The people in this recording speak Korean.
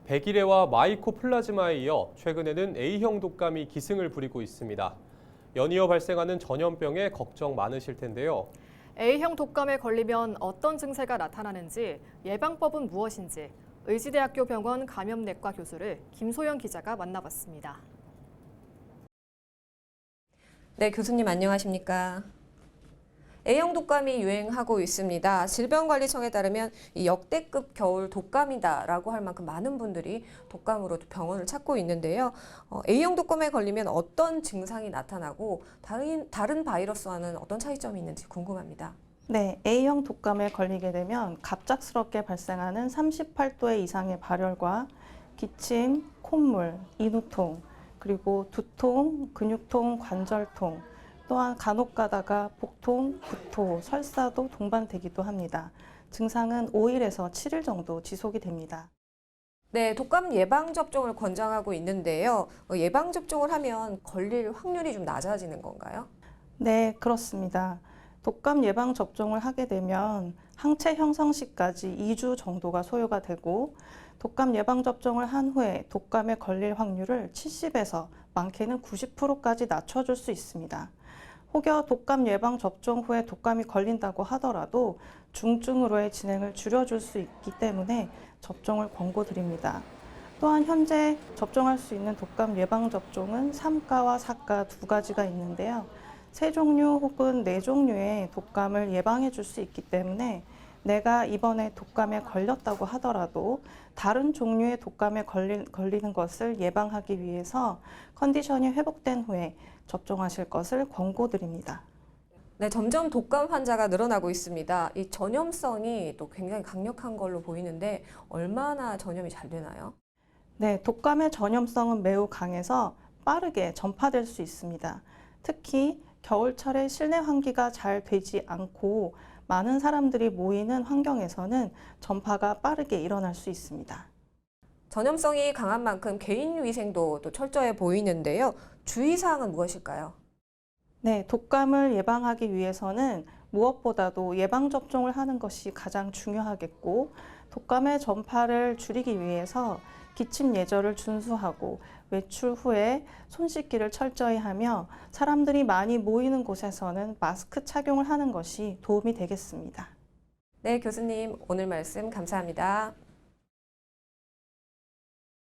백일해와 마이코플라즈마에 이어 최근에는 A형 독감이 기승을 부리고 있습니다. 연이어 발생하는 전염병에 걱정 많으실 텐데요. A형 독감에 걸리면 어떤 증세가 나타나는지, 예방법은 무엇인지 의지대학교 병원 감염내과 교수를 김소연 기자가 만나봤습니다. 네, 교수님 안녕하십니까? A형 독감이 유행하고 있습니다. 질병관리청에 따르면 이 역대급 겨울 독감이다라고 할 만큼 많은 분들이 독감으로 병원을 찾고 있는데요. A형 독감에 걸리면 어떤 증상이 나타나고 다른 바이러스와는 어떤 차이점이 있는지 궁금합니다. 네, A형 독감에 걸리게 되면 갑작스럽게 발생하는 38도 이상의 발열과 기침, 콧물, 인후통, 그리고 두통, 근육통, 관절통, 또한 간혹 가다가 복통, 구토, 설사도 동반되기도 합니다. 증상은 5일에서 7일 정도 지속이 됩니다. 네, 독감 예방접종을 권장하고 있는데요. 예방접종을 하면 걸릴 확률이 좀 낮아지는 건가요? 네, 그렇습니다. 독감 예방 접종을 하게 되면 항체 형성 시까지 2주 정도가 소요가 되고 독감 예방 접종을 한 후에 독감에 걸릴 확률을 70에서 많게는 90%까지 낮춰줄 수 있습니다. 혹여 독감 예방 접종 후에 독감이 걸린다고 하더라도 중증으로의 진행을 줄여줄 수 있기 때문에 접종을 권고드립니다. 또한 현재 접종할 수 있는 독감 예방 접종은 3가와 4가 두 가지가 있는데요. 3종류 혹은 4종류의 독감을 예방해 줄 수 있기 때문에 내가 이번에 독감에 걸렸다고 하더라도 다른 종류의 독감에 걸리는 것을 예방하기 위해서 컨디션이 회복된 후에 접종하실 것을 권고드립니다. 네, 점점 독감 환자가 늘어나고 있습니다. 이 전염성이 또 굉장히 강력한 걸로 보이는데 얼마나 전염이 잘 되나요? 네, 독감의 전염성은 매우 강해서 빠르게 전파될 수 있습니다. 특히 겨울철에 실내 환기가 잘 되지 않고 많은 사람들이 모이는 환경에서는 전파가 빠르게 일어날 수 있습니다. 전염성이 강한 만큼 개인 위생도 또 철저해 보이는데요. 주의사항은 무엇일까요? 네, 독감을 예방하기 위해서는 무엇보다도 예방접종을 하는 것이 가장 중요하겠고, 독감의 전파를 줄이기 위해서 기침 예절을 준수하고 외출 후에 손 씻기를 철저히 하며 사람들이 많이 모이는 곳에서는 마스크 착용을 하는 것이 도움이 되겠습니다. 네, 교수님 오늘 말씀 감사합니다.